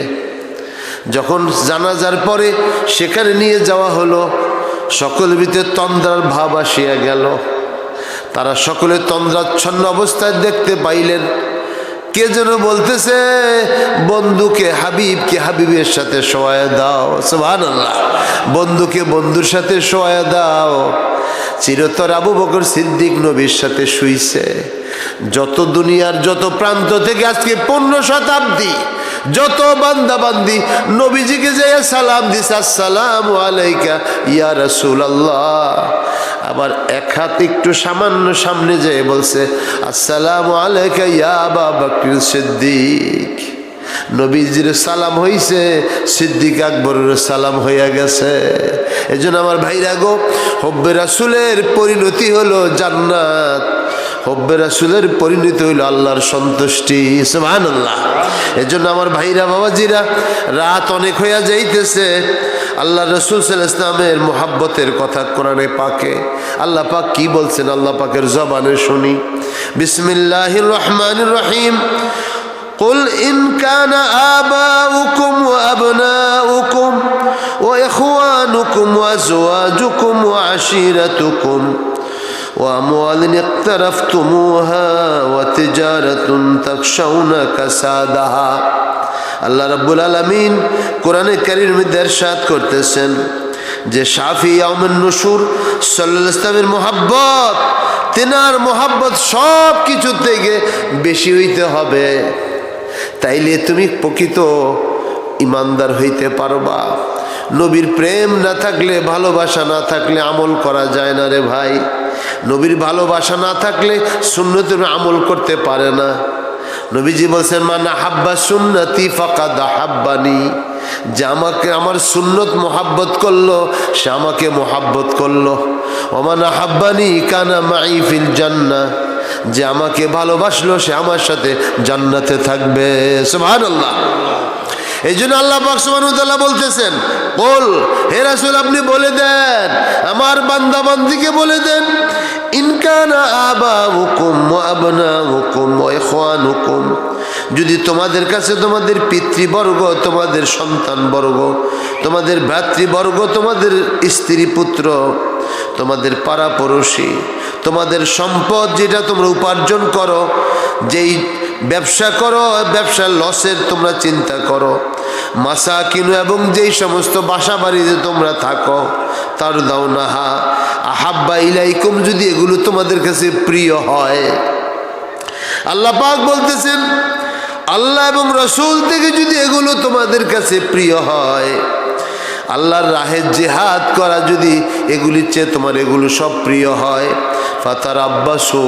যখন জানাজার পরে সেখানে নিয়ে যাওয়া হলো, সকলের ভিতরে তন্দ্রার ভাব আসিয়া গেল। তারা সকলে তন্দ্রাচ্ছন্ন অবস্থায় দেখতে পাইলেন কে যেন বলতেছে বন্ধুকে হাবিবের সাথে শোয়া দাও। সুবহানাল্লাহ, বন্ধুকে বন্ধুর সাথে শোয়া দাও। চিরতর আবু বকর সিদ্দিক নবীর সাথে শুইছে। যত দুনিয়ার যত প্রান্ত থেকে আজকে 15 শতাব্দী যত বান্দা বান্দি নবীজিকে যাইয়া সালাম দিছে, আসসালামু আলাইকা ইয়া রাসূলুল্লাহ। আবার এক হাত একটু সামান্য সামনে যেয়ে বলছে আসসালামু আলাইকা ইয়া আবা বকর সিদ্দিক। নবীজির সালাম হইছে, সিদ্দিক আকবরের সালাম হইয়া গেছে। এজন্য আমার ভাইরা গো, হব্বে রাসূলের পরিণতি হলো জান্নাত, হব্বে রাসূলের পরিণতি হইল আল্লাহর সন্তুষ্টি। সুবহানাল্লাহ। এজন্য আমার ভাইরা বাবাজিরা, রাত অনেক হইয়া যাইতেছে। আল্লাহ রাসূল সাল্লাল্লাহু আলাইহি ওয়াসাল্লামের মুহাব্বতের কথা কোরআনে পাকে আল্লাহ পাক কি বলছেন, আল্লাহ পাকের জবানে শুনি। বিসমিল্লাহির রহমানির রহিম। قل إن كان آباؤكم وأبناؤكم وإخوانكم وأزواجكم وعشيرتكم وأموال اقترفتموها وتجارة تخشون كسادها। আল্লাহ রাব্বুল আলামিন কোরআনে কারীমের মধ্যে ইরশাদ করতেছেন যে শাফি ইয়াউমুন নুশুর সাল্লাল্লাহু আলাইহি ওয়াসাল্লামের মুহাব্বত, তিনার মুহাব্বত সব কিছু থেকে বেশি হইতে হবে, তাইলে তুমি প্রকৃত ইমানদার হইতে পারবা। নবীর প্রেম না থাকলে, ভালোবাসা না থাকলে আমল করা যায় না রে ভাই। নবীর ভালোবাসা না থাকলে সুন্নতের আমল করতে পারে না। নবীজি বলছেন মান আহাব্বা সুন্নতি ফাকাদ আহাব্বানি, যে আমাকে আমার সুন্নত মোহাব্বত করলো সে আমাকে মোহাব্বত করলো। ওমান আহাব্বানি কানা মাই ফিল জান্নাহ, যে আমাকে ভালোবাসলো সে আমার সাথে জান্নাতে থাকবে। সুবহানাল্লাহ। এই জন্য আল্লাহ পাক সুবহানাহু ওয়া তাআলা বলতেছেন, বল হে রাসূল আপনি বলে দেন, আমার বান্দা বান্দিকে বলে দেন, ইন কানা আবাউকুম ওয়া আবনাউকুম ওয়া ইখওয়ানুকুম, যদি তোমাদের কাছে তোমাদের পিতৃবর্গ, তোমাদের সন্তানবর্গ, তোমাদের ভ্রাতৃবর্গ, তোমাদের স্ত্রী পুত্র, তোমাদের পাড়াপড়শি, তোমাদের সম্পদ যেটা তোমরা উপার্জন করো, যেই ব্যবসা করো, ব্যবসার লসের তোমরা চিন্তা করো, মাসাকিন এবং যেই সমস্ত বাসা বাড়িতে তোমরা থাকো, তার দাওনাহা আহাব্বা ইলাইকুম, যদি এগুলো তোমাদের কাছে প্রিয় হয়। আল্লাহ পাক বলতেছেন আল্লাহ এবং রাসূল থেকে যদি এগুলো তোমাদের কাছে প্রিয় হয়, আল্লাহর রাহে জিহাদ করা যদি এগুলির চেয়ে তোমার এগুলো সব প্রিয় হয়, ফাতারাব্বাসু,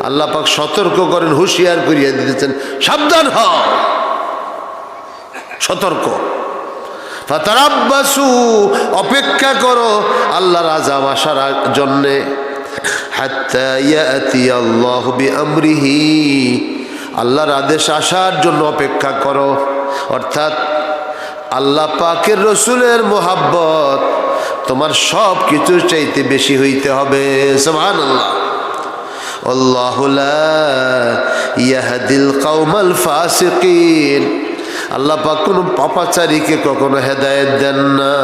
আল্লাহ পাক সতর্ক করেন, হুঁশিয়ার করিয়া দিতেছেন, সাবধান হও, সতর্ক। ফাতারাব্বাসু, অপেক্ষা করো আল্লাহর আযাব আসার জন্যে। হাত্তা ইয়াতি আল্লাহু বিআমরিহি, আল্লাহর আদেশ আসার জন্য অপেক্ষা করো। অর্থাৎ আল্লাহ পাকের রসুলের মোহাব্বত তোমার সব কিছুর চাইতে বেশি হইতে হবে। সুবহানাল্লাহ। আল্লাহু লা ইয়াহদিল কওমাল ফাসিকিন, আল্লাহ পাক কোনো পাপাচারীকে কখনো হেদায়েত দেন না।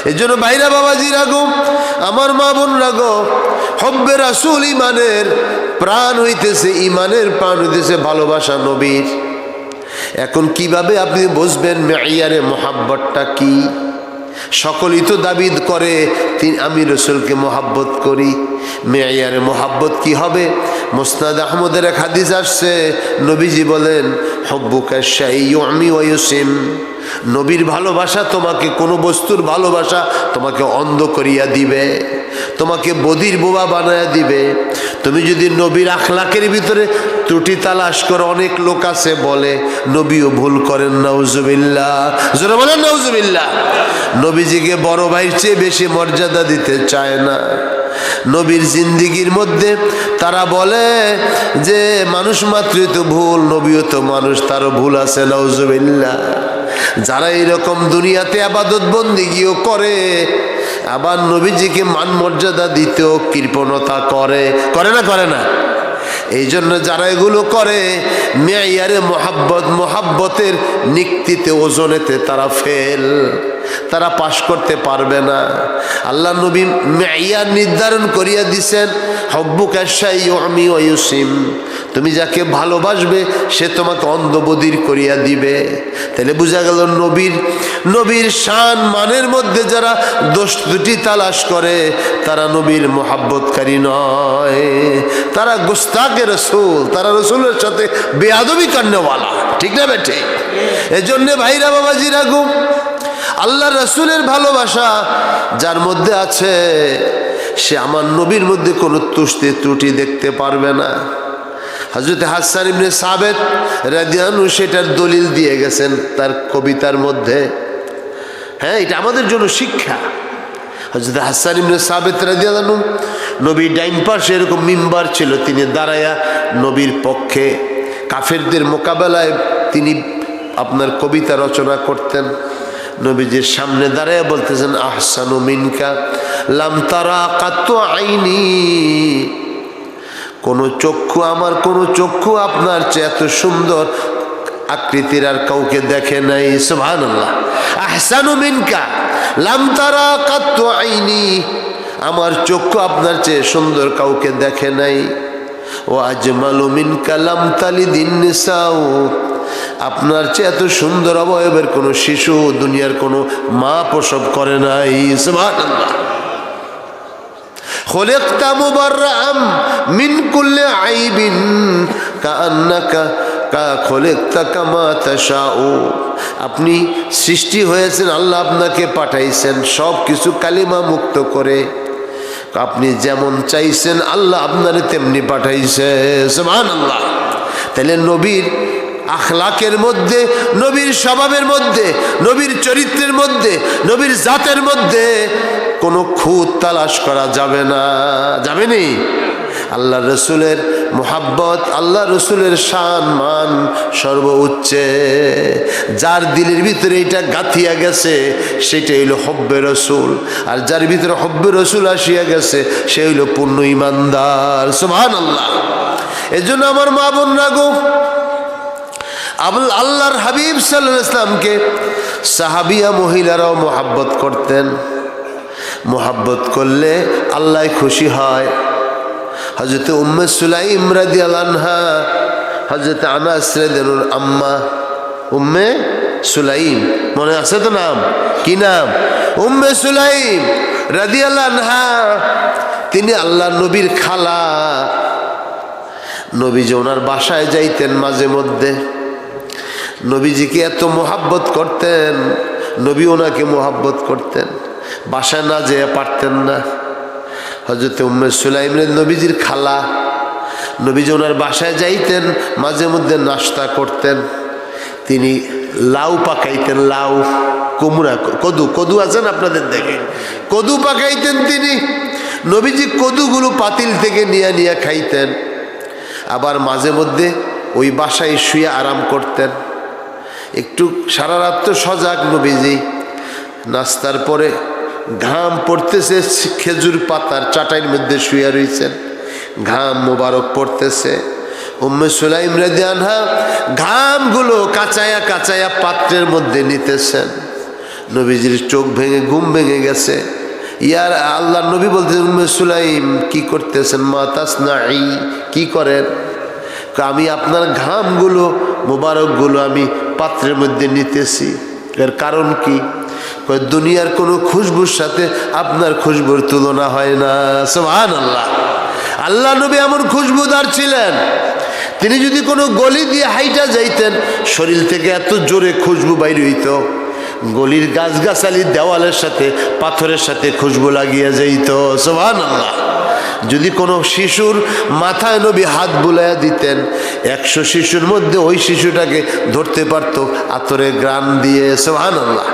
এই জন্য ভাইরা বাবাজি রাগো, আমার মা বোন রাগো, হব্বে রাসূল ইমানের প্রাণ হইতেছে, ইমানের প্রাণ হইতেছে ভালোবাসা নবীর। এখন কিভাবে আপনি বুঝবেন মেয়ারে মোহাব্বতটা কি? সকলেই তো দাবি করে আমি রসুলকে মোহাব্বত করি। মেয়ারে মোহাব্বত কি হবে? মুসনাদ আহমদের এক হাদিস আসছে, নবীজি বলেন হব্বুকা শাইয়ুমি ওয়া ইউসিম, নবীর ভালোবাসা তোমাকে, কোনো বস্তুর ভালোবাসা তোমাকে অন্ধ করিয়া দিবে, তোমাকে বধির বোবা বানায়া দিবে। তুমি যদি নবীর আখলাকের ভিতরে ত্রুটি তালাশ করো, অনেক লোক আছে বলে নবীও ভুল করেন, নাউজুবিল্লাহ, জোরে বলেন নাউজুবিল্লাহ। নবীজিকে বড় ভাইয়ের চেয়ে বেশি মর্যাদা দিতে চায় না। নবীর জিন্দিগির মধ্যে তারা বলে যে মানুষ মাত্রই তো ভুল, নবীও তো মানুষ, তারও ভুল আছে, নাউজুবিল্লাহ। যারা এরকম দুনিয়াতে আবাদত বন্দিগিও করে, আবার নবীজিকে মান মর্যাদা দিতেও কৃপণতা করে, করে না করে না? এই জন্য যারা এগুলো করে মেয়ারে মোহাব্বতের নিক্তিতে, ওজনেতে তারা ফেল, তারা পাশ করতে পারবে না। আল্লাহ নবী মেয়ার নির্ধারণ করিয়া দিছেন হব্বুকা শাইয়ুমি ওয়া ইউসিম, তুমি যাকে ভালোবাসবে সে তোমাকে অন্ধবধির করিয়া দিবে। তাহলে বোঝা গেল নবীর শান মানের মধ্যে যারা দোষ ত্রুটি তালাশ করে তারা নবীর মোহাব্বতকারী নয়, তারা গুস্তাকে রসুল, তারা রসুলের সাথে বেয়াদবি করনেওয়ালা, ঠিক না বেঠে? এই জন্যে ভাইরা বাবাজিরা গো, আল্লাহ রসুলের ভালোবাসা যার মধ্যে আছে সে আমার নবীর মধ্যে কোনো ত্রুটি দেখতে পারবে না। হযরত হাসান ইবনে সাবিত রাদিয়াল্লাহু আনহু সেটার দলিল দিয়ে গেছেন তার কবিতার মধ্যে। হ্যাঁ, এটা আমাদের জন্য শিক্ষা। হযরত হাসান ইবনে সাবিত রাদিয়াল্লাহু আনহু, নবীর ডাইন পাশে এরকম মিম্বার ছিল, তিনি দাঁড়ায়া নবীর পক্ষে কাফেরদের মোকাবেলায় তিনি আপনার কবিতা রচনা করতেন। নবীজির সামনে দাঁড়ায় বলতেছেন আহসানু মিনকা লাম তারা কাত্তু আইনি, কোনো চক্ষু, আমার কোনো চক্ষু আপনার চেয়ে এত সুন্দর আকৃতির আর কাউকে দেখে নাই। সুবহানাল্লাহ। আহসানু মিনকা লাম তারা কাত্তু আইনি, আমার চক্ষু আপনার চেয়ে সুন্দর কাউকে দেখে নাই। ও আজমালু মিনকা লাম তালিদিন নিসাউ, আপনার চেয়ে এত সুন্দর অবয়বের কোনো শিশু দুনিয়ার কোনো মা প্রসব করে নাই। সুবহানাল্লাহ। খুলিকতা মুবাররাআম মিন কুল্লি আইবিন কাআন্নাকা খুলিকতা কামা তাশাউ, আপনি সৃষ্টি হয়েছেন, আল্লাহ আপনাকে পাঠাইছেন সব কিছু কালিমা মুক্ত করে, আপনি যেমন চাইছেন আল্লাহ আপনারে তেমনি পাঠাইছে। সুবহানাল্লাহ। তাহলে নবীর আখলাকের মধ্যে, নবীর স্বভাবের মধ্যে, নবীর চরিত্রের মধ্যে, নবীর জাতের মধ্যে কোনো খুঁত তালাশ করা যাবে না, যাবে নি। আল্লাহ রসুলের মোহাব্বত, আল্লাহ রসুলের শান মান সর্বোচ্চে, যার দিলের ভিতরে এটা গাঁথিয়া গেছে সেটা হইল হব্বে রসুল, আর যার ভিতরে হব্বে রসুল আসিয়া গেছে সে হইল পূর্ণ ইমানদার। সুবহানাল্লাহ। এই জন্য আমার মা বোনরা গো, আল্লাহর হাবিব সাল্লাল্লাহু আলাইহি ওয়াসাল্লামকে সাহাবিয়া মহিলারাও মোহাব্বত করতেন। মোহাব্বত করলে আল্লাহ খুশি হয়। হযরত উম্মে সুলাইম রাদিয়াল্লাহু আনহা, হযরত আনাস রাদিয়াল্লাহু আম্মা উম্মে সুলাইম, মনে আছে তো নাম? কি নাম? উম্মে সুলাইম রাদিয়াল্লাহু আনহা, তিনি আল্লাহ নবীর খালা। নবীজি ওনার বাসায় যাইতেন মাঝে মধ্যে, নবীজিকে এত মোহাব্বত করতেন, নবী ওনাকে মোহাব্বত করতেন, বাসায় না যেয়ে পারতেন না। হযরত উম্মে সুলাইম নবীজির খালা, নবীজি ওনার বাসায় যাইতেন, মাঝে মধ্যে নাস্তা করতেন, তিনি লাউ পাকাইতেন, লাউ, কুমড়া, কদু আছেন আপনাদের দেখে, কদু পাকাইতেন তিনি। নবীজি কদুগুলো পাতিল থেকে নিয়ে খাইতেন। আবার মাঝে মধ্যে ওই বাসায় শুয়ে আরাম করতেন। একটু সারা রাত তো সজাগ নবীজি। নাস্তার পরে ঘাম পড়তেছে, খেজুর পাতার চাটাইয়ের মধ্যে শুয়ে রয়েছেন, ঘাম মোবারক পড়তেছে। উম্মে সুলাইম রাদিয়াল্লাহু আনহা ঘামগুলো কাচায়া কাচায়া পাত্রের মধ্যে নিতেছেন। নবীজির চোখ ভেঙে, ঘুম ভেঙে গেছে, ইয়ার আল্লাহ নবী বলতেছেন উম্মে সুলাইম কি করতেছেন, মা তাসনাই, কি করেন? আমি আপনার ঘামগুলো মোবারকগুলো আমি পাত্রের মধ্যে নিতেছি। এর কারণ কি? দুনিয়ার কোনো খুশবুর সাথে আপনার খুশবুর তুলনা হয় না। সুবহানাল্লাহ। আল্লাহ নবী এমন খুশবুদার ছিলেন, তিনি যদি কোনো গলি দিয়ে হাইটা যাইতেন, শরীর থেকে এত জোরে খুশবু বাইর হইত, গলির গাছগাছালির দেওয়ালের সাথে পাথরের সাথে খুশবু লাগিয়ে যাইত। সুবহানাল্লাহ। যদি কোনো শিশুর মাথায় নবী হাত বুলাইয়া দিতেন, 100 শিশুর মধ্যে ওই শিশুটাকে ধরতে পারত আতরের গ্রান দিয়ে। সুবহানাল্লাহ।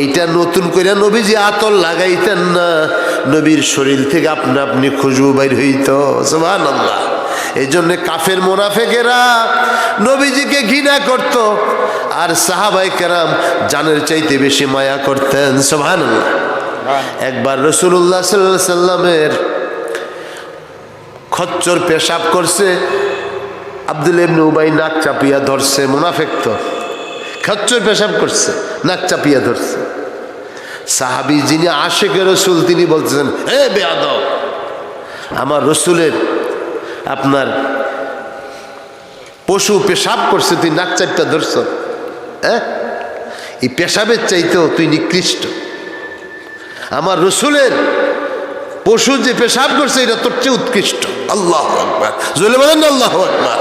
এইটা নতুন করে নবীজি আতর লাগাইতেন না, নবীর শরীর থেকে আপনা আপনি খুশবু বাইর হইত। সুবহানাল্লাহ। এই জন্য কাফের মুনাফিকেরা নবীজিকে ঘৃণা করত, আর সাহাবায়ে কেরাম জানের চাইতে বেশি মায়া করতেন। সুবহানাল্লাহ। একবার রাসূলুল্লাহ সাল্লাল্লাহু আলাইহি সাল্লামের খচ্চর পেশাব করছে, আব্দুল্লাহ ইবনে উবাই নাক চাপিয়া ধরছে। মুনাফিক তো, খচ্চর পেশাব করছে, নাক চাপিয়া ধরছে। সাহাবী যিনি আশিকে রাসূল, তিনি বলতেছেন, হে বেয়াদব, আমার রাসূলের আপনার পশু পেশাব করছে, তুই নাক চাপটা ধরছ? হ্যাঁ, এই পেশাবের চাইতেও তুই নিকৃষ্ট। আমার রাসূলের পশু যে পেশাব করছে এটা তোর চেয়ে উৎকৃষ্ট। আল্লাহু আকবার। জোরে বলেন না আল্লাহু আকবার।